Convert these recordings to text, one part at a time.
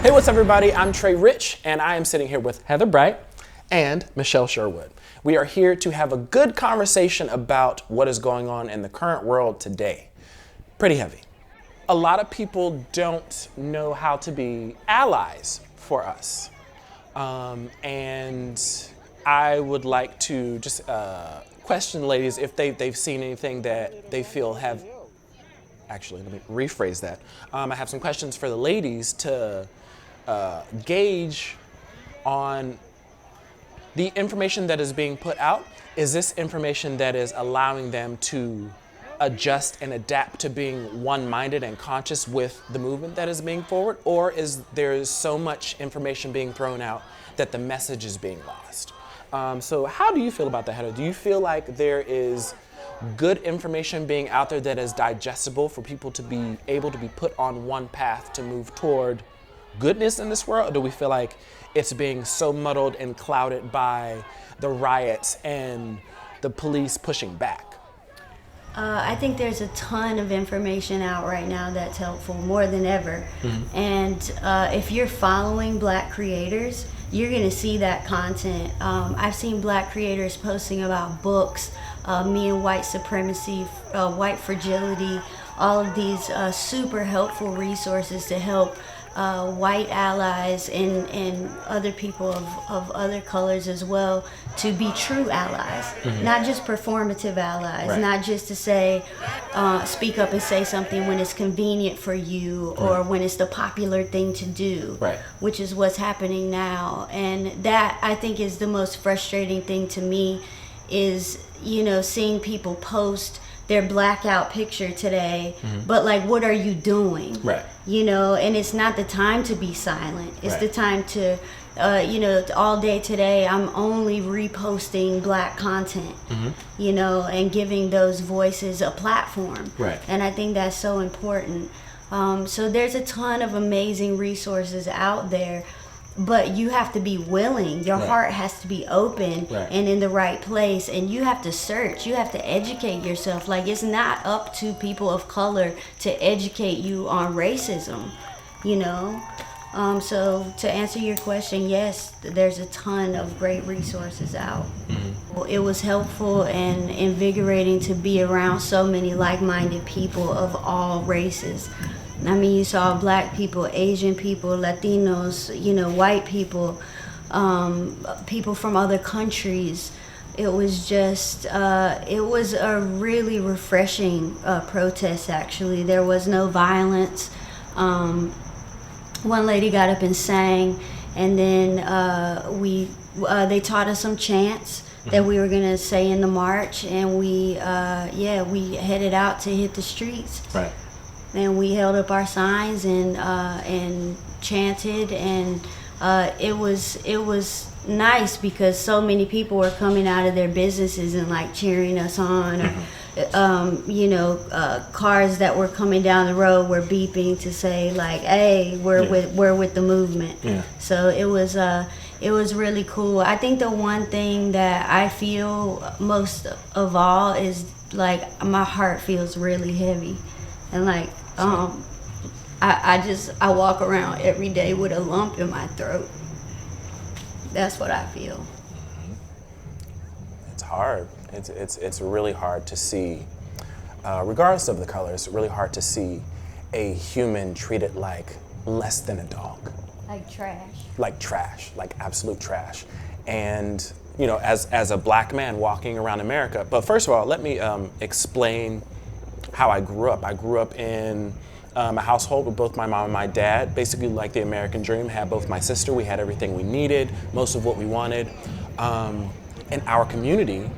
Hey, what's up, everybody? I'm Trey Rich, and I am sitting here with Heather Bright and Michelle Sherwood. We are here to have a good conversation about what is going on in the current world today. Pretty heavy. A lot of people don't know how to be allies for us. And I would like to just question ladies if they've seen anything that they feel have. Actually, let me rephrase that. I have some questions for the ladies to gauge on the information that is being put out. Is this information that is allowing them to adjust and adapt to being one-minded and conscious with the movement that is being forward? Or is there so much information being thrown out that the message is being lost? So how do you feel about that, Heather? Do you feel like there is good information being out there that is digestible for people to be able to be put on one path to move toward goodness in this world? Or do we feel like it's being so muddled and clouded by the riots and the police pushing back? I think there's a ton of information out right now that's helpful, more than ever. Mm-hmm. And if you're following Black creators, you're going to see that content. I've seen Black creators posting about books, Me and White Supremacy, White Fragility, all of these super helpful resources to help white allies and other people of other colors as well to be true allies, mm-hmm. not just performative allies, right. Not just to say, speak up and say something when it's convenient for you or right. when it's the popular thing to do, right. which is what's happening now. And that, I think, is the most frustrating thing to me is, you know, seeing people post their blackout picture today, mm-hmm. but like, what are you doing? Right. You know, and it's not the time to be silent. It's right. the time to, you know, all day today, I'm only reposting Black content, mm-hmm. you know, and giving those voices a platform. Right. And I think that's so important. So there's a ton of amazing resources out there. But you have to be willing. Your right. heart has to be open right. and in the right place. And you have to search. You have to educate yourself. Like, it's not up to people of color to educate you on racism, you know? So to answer your question, yes, there's a ton of great resources out. Mm-hmm. It was helpful and invigorating to be around so many like-minded people of all races. I mean, you saw Black people, Asian people, Latinos, you know, white people, people from other countries. It was just, it was a really refreshing protest, actually. There was no violence. One lady got up and sang, and then they taught us some chants that we were gonna say in the march, and we headed out to hit the streets. Right. And we held up our signs and chanted, and it was nice because so many people were coming out of their businesses and like cheering us on, or you know, cars that were coming down the road were beeping to say like, "Hey, we're with the movement." Yeah. So it was really cool. I think the one thing that I feel most of all is like my heart feels really heavy. And like, I walk around every day with a lump in my throat. That's what I feel. It's hard. It's really hard to see, regardless of the color, it's really hard to see a human treated like less than a dog. Like trash. Like trash, like absolute trash. And, you know, as a Black man walking around America, but first of all, let me explain how I grew up. I grew up in a household with both my mom and my dad, basically like the American dream. Had both my sister. We had everything we needed, most of what we wanted. In our community,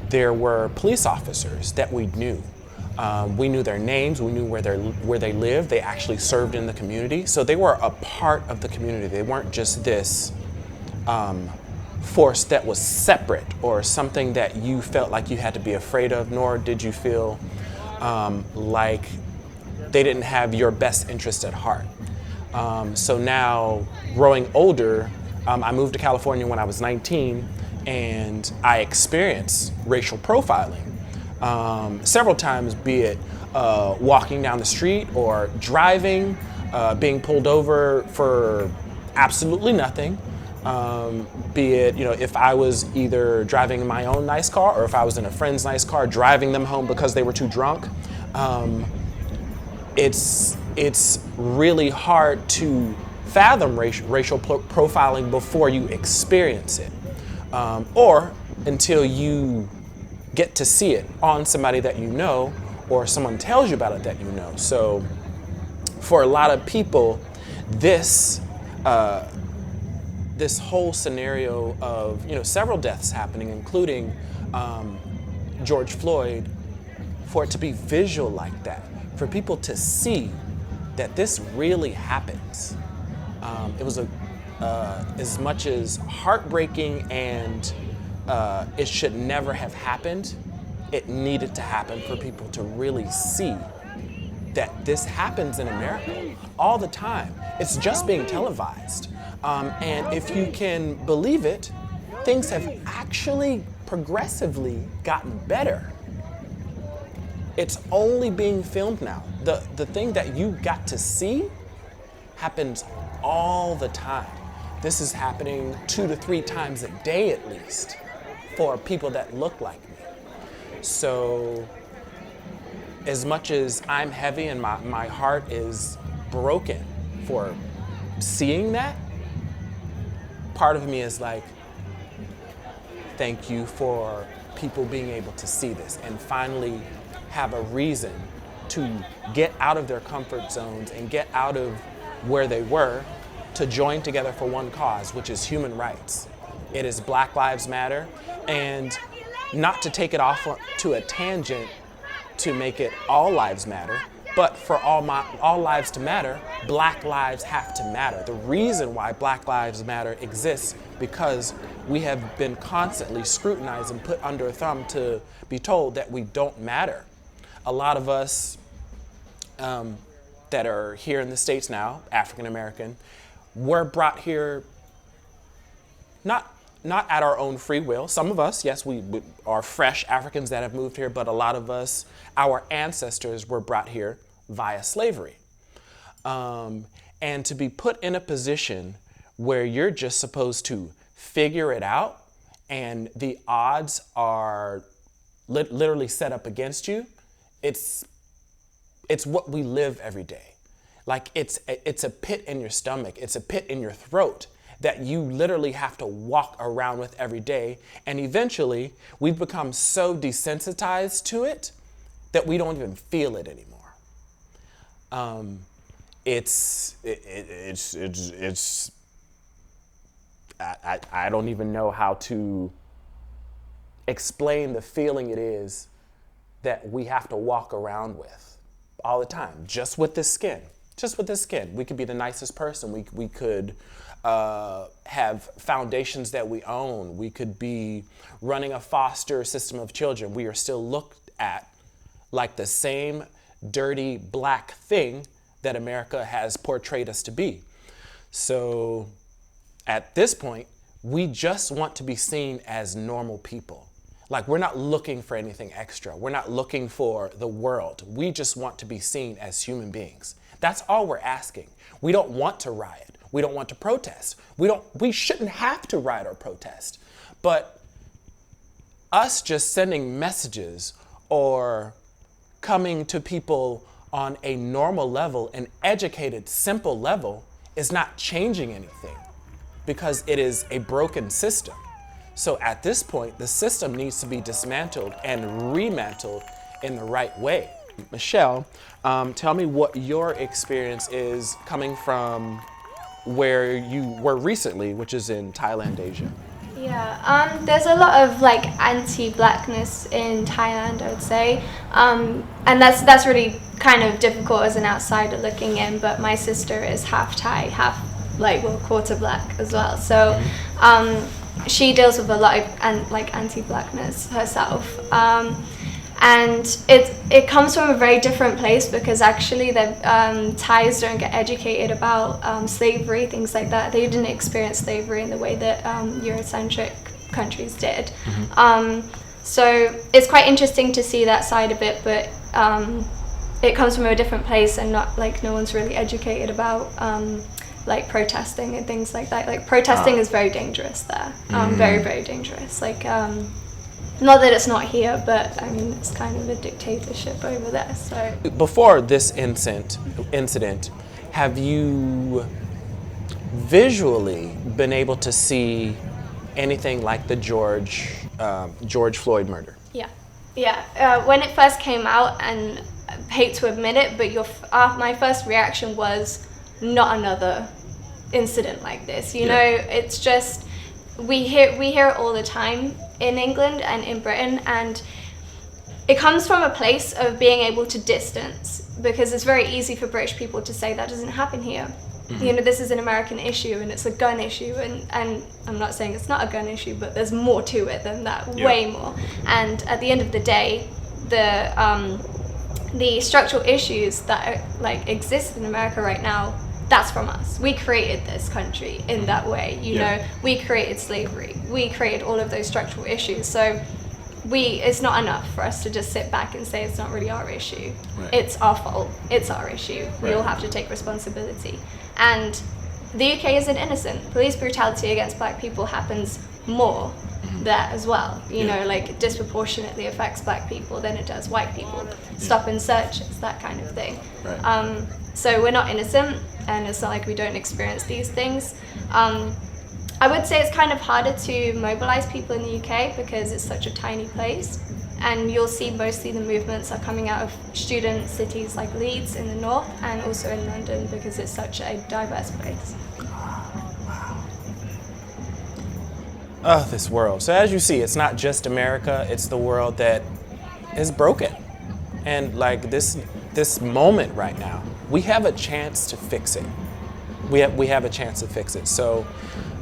there were police officers that we knew. We knew their names. We knew where they lived. They actually served in the community, so they were a part of the community. They weren't just this force that was separate or something that you felt like you had to be afraid of, nor did you feel like they didn't have your best interest at heart. So now, growing older, I moved to California when I was 19, and I experienced racial profiling several times, be it walking down the street or driving. being pulled over for absolutely nothing. Be it, if I was either driving my own nice car or if I was in a friend's nice car, driving them home because they were too drunk. It's really hard to fathom racial profiling before you experience it, or until you get to see it on somebody that you know, or someone tells you about it that you know. So for a lot of people, this whole scenario of several deaths happening, including George Floyd, for it to be visual like that, for people to see that this really happens, it was as much as heartbreaking and it should never have happened. It needed to happen for people to really see that this happens in America all the time. It's just being televised. And if you can believe it, things have actually progressively gotten better. It's only being filmed now. The thing that you got to see happens all the time. This is happening 2 to 3 times a day at least for people that look like me. So as much as I'm heavy and my heart is broken for seeing that, part of me is like, thank you for people being able to see this and finally have a reason to get out of their comfort zones and get out of where they were to join together for one cause, which is human rights. It is Black Lives Matter, and not to take it off to a tangent to make it all lives matter, but for all lives to matter, Black lives have to matter. The reason why Black Lives Matter exists because we have been constantly scrutinized and put under a thumb to be told that we don't matter. A lot of us that are here in the States now, African American, were brought here not at our own free will. Some of us, yes, we are fresh Africans that have moved here, but a lot of us, our ancestors were brought here via slavery. And to be put in a position where you're just supposed to figure it out and the odds are literally set up against you, it's what we live every day. Like it's a pit in your stomach, it's a pit in your throat that you literally have to walk around with every day. And eventually we've become so desensitized to it that we don't even feel it anymore. I don't even know how to explain the feeling it is that we have to walk around with all the time, just with this skin. We could be the nicest person. We could have foundations that we own. We could be running a foster system of children. We are still looked at like the same dirty black thing that America has portrayed us to be. So at this point, we just want to be seen as normal people. Like, we're not looking for anything extra. We're not looking for the world. We just want to be seen as human beings. That's all we're asking. We don't want to riot. We don't want to protest. We shouldn't have to riot or protest. But us just sending messages or coming to people on a normal level, an educated, simple level, is not changing anything because it is a broken system. So at this point, the system needs to be dismantled and remantled in the right way. Michelle, tell me what your experience is coming from where you were recently, which is in Thailand, Asia. Yeah, there's a lot of like anti-blackness in Thailand, I would say, and that's really kind of difficult as an outsider looking in. But my sister is half Thai, half quarter black as well. So she deals with a lot of anti-blackness herself, and it comes from a very different place because actually the Thais don't get educated about slavery, things like that. They didn't experience slavery in the way that Eurocentric countries did. Mm-hmm. So it's quite interesting to see that side of it, but it comes from a different place, and not like no one's really educated about like protesting and things like that. Like protesting is very dangerous there, very, very dangerous. Like not that it's not here, but I mean it's kind of a dictatorship over there. So before this incident, have you visually been able to see anything like the George Floyd murder? Yeah. When it first came out, and I hate to admit it, but my first reaction was not another incident like this. You know, it's just we hear it all the time in England and in Britain, and it comes from a place of being able to distance, because it's very easy for British people to say that doesn't happen here. You know, this is an American issue, and it's a gun issue, and I'm not saying it's not a gun issue, but there's more to it than that, way more. And at the end of the day, the structural issues that like exist in America right now, that's from us. We created this country in that way. You know, we created slavery. We created all of those structural issues. So it's not enough for us to just sit back and say it's not really our issue. Right. It's our fault. It's our issue. Right. We all have to take responsibility. And the UK isn't innocent. Police brutality against black people happens more there as well. You know, like it disproportionately affects black people than it does white people. Stop and searches, that kind of thing. Right. So we're not innocent, and it's not like we don't experience these things. I would say it's kind of harder to mobilize people in the UK because it's such a tiny place, and you'll see mostly the movements are coming out of student cities like Leeds in the north, and also in London because it's such a diverse place. Wow. Oh, this world. So as you see, it's not just America, it's the world that is broken. And like this moment right now, we have a chance to fix it. We have a chance to fix it. So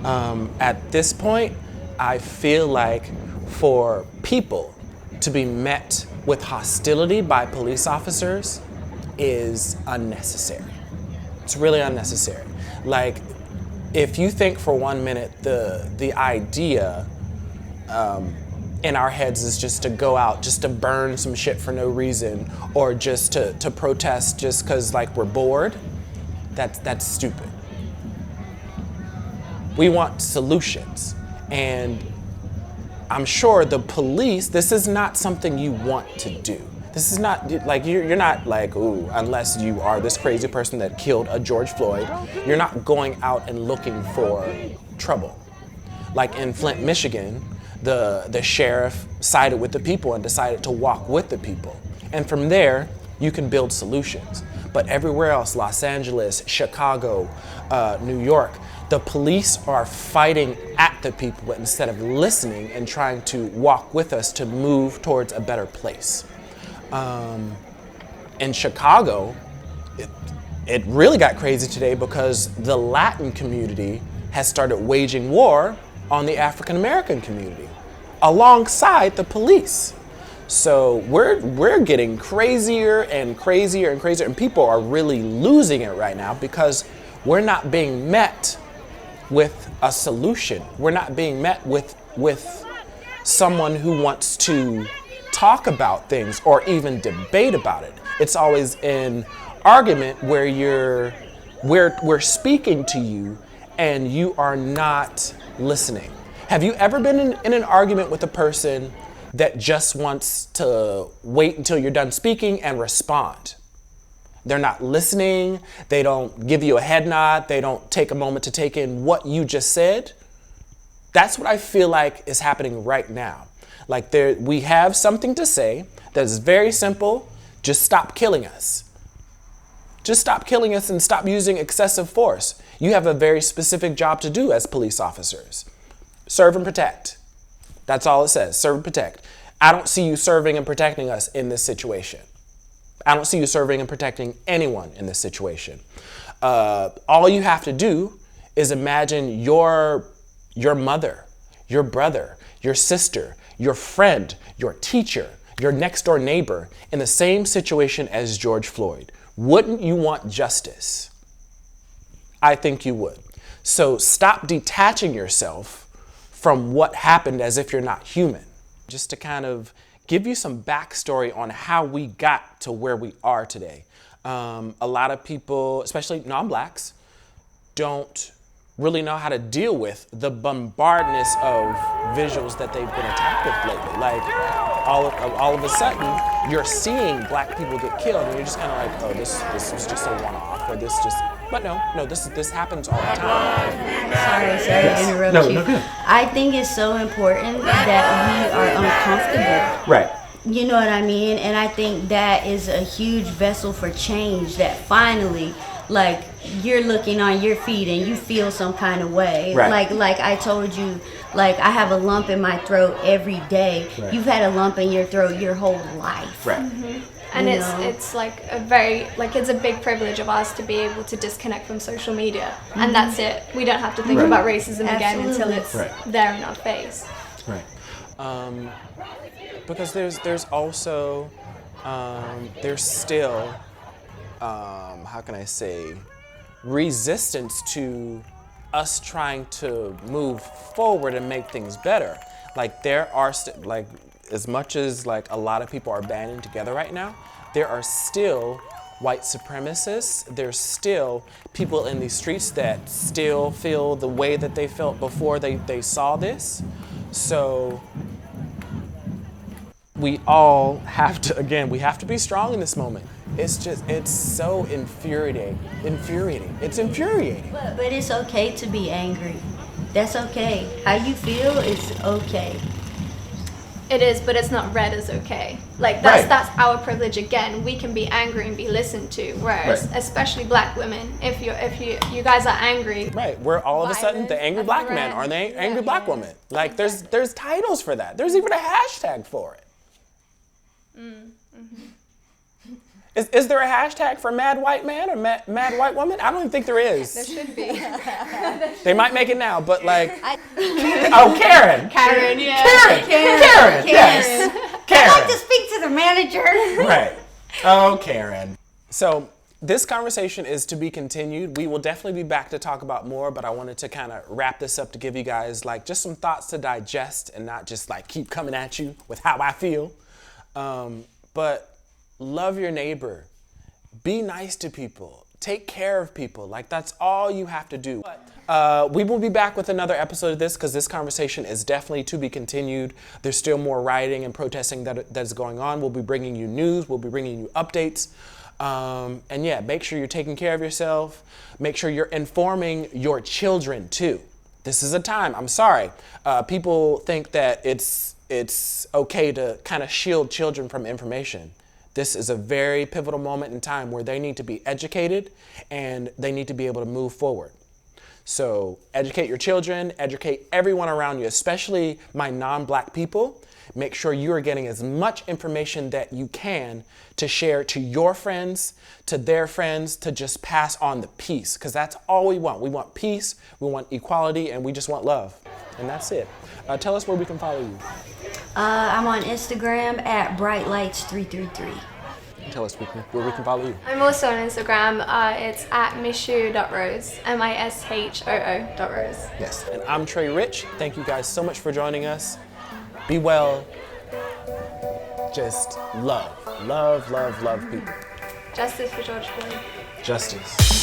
at this point, I feel like for people to be met with hostility by police officers is unnecessary. It's really unnecessary. Like, if you think for 1 minute the idea in our heads is just to go out, just to burn some shit for no reason, or just to protest just because like we're bored, that's stupid. We want solutions, and I'm sure the police, this is not something you want to do. This is not, like, you're not like, ooh, unless you are this crazy person that killed a George Floyd, you're not going out and looking for trouble. Like in Flint, Michigan, the sheriff sided with the people and decided to walk with the people. And from there, you can build solutions. But everywhere else, Los Angeles, Chicago, New York, the police are fighting at the people instead of listening and trying to walk with us to move towards a better place. In Chicago, it really got crazy today because the Latin community has started waging war on the African American community alongside the police. So we're getting crazier and crazier and crazier, and people are really losing it right now because we're not being met with a solution. We're not being met with someone who wants to talk about things or even debate about it. It's always an argument where we're speaking to you and you are not listening. Have you ever been in an argument with a person that just wants to wait until you're done speaking and respond? They're not listening, they don't give you a head nod, they don't take a moment to take in what you just said. That's what I feel like is happening right now. Like we have something to say that is very simple, just stop killing us. Just stop killing us and stop using excessive force. You have a very specific job to do as police officers. Serve and protect. That's all it says, serve and protect. I don't see you serving and protecting us in this situation. I don't see you serving and protecting anyone in this situation. All you have to do is imagine your mother, your brother, your sister, your friend, your teacher, your next door neighbor in the same situation as George Floyd. Wouldn't you want justice? I think you would. So stop detaching yourself from what happened as if you're not human. Just to kind of give you some backstory on how we got to where we are today. A lot of people, especially non-blacks, don't really know how to deal with the bombardness of visuals that they've been attacked with lately. Like, all of a sudden, you're seeing black people get killed, and you're just kind of like, oh, this was just a one-off, or this just. But no, this happens all the time. Sorry to interrupt you. No, good. I think it's so important that we are uncomfortable. Right. You know what I mean? And I think that is a huge vessel for change, that finally, like, you're looking on your feet and you feel some kind of way. Right. Like I told you, like, I have a lump in my throat every day. Right. You've had a lump in your throat your whole life. Right. Mm-hmm. And it's like it's a big privilege of ours to be able to disconnect from social media, and that's it. We don't have to think about racism again until it's there in our face. Right. Because there's also there's still how can I say, resistance to us trying to move forward and make things better. Like, there are like, as much as like a lot of people are banding together right now, there are still white supremacists. There's still people in these streets that still feel the way that they felt before they saw this. So we all have to, again, we have to be strong in this moment. It's so infuriating. It's infuriating. But it's okay to be angry. That's okay. How you feel is okay. It is, but it's not read as okay. Like, that's our privilege again. We can be angry and be listened to, whereas especially black women, if you guys are angry, right, we're all of a sudden the angry black man or the angry black woman. Like, there's titles for that. There's even a hashtag for it. Mm-hmm. Is there a hashtag for mad white man or mad white woman? I don't even think there is. There should be. They might make it now, but like, oh, Karen, yeah. Karen, yes, Karen. I'd like to speak to the manager. Right. Oh, Karen. So this conversation is to be continued. We will definitely be back to talk about more, but I wanted to kind of wrap this up to give you guys like just some thoughts to digest and not just like keep coming at you with how I feel. But love your neighbor. Be nice to people. Take care of people. Like, that's all you have to do. We will be back with another episode of this because this conversation is definitely to be continued. There's still more rioting and protesting that is going on. We'll be bringing you news. We'll be bringing you updates. And yeah, make sure you're taking care of yourself. Make sure you're informing your children too. This is a time, I'm sorry. People think that it's okay to kind of shield children from information. This is a very pivotal moment in time where they need to be educated and they need to be able to move forward. So educate your children, educate everyone around you, especially my non-black people. Make sure you are getting as much information that you can to share to your friends, to their friends, to just pass on the peace, because that's all we want. We want peace, we want equality, and we just want love. And that's it. Tell us where we can follow you. I'm on Instagram at brightlights333. Tell us where we can follow you. I'm also on Instagram. It's at mishu.rose, MISHOO.rose. Yes. And I'm Trey Rich. Thank you guys so much for joining us. Be well. Just love people. Justice for George Floyd. Justice.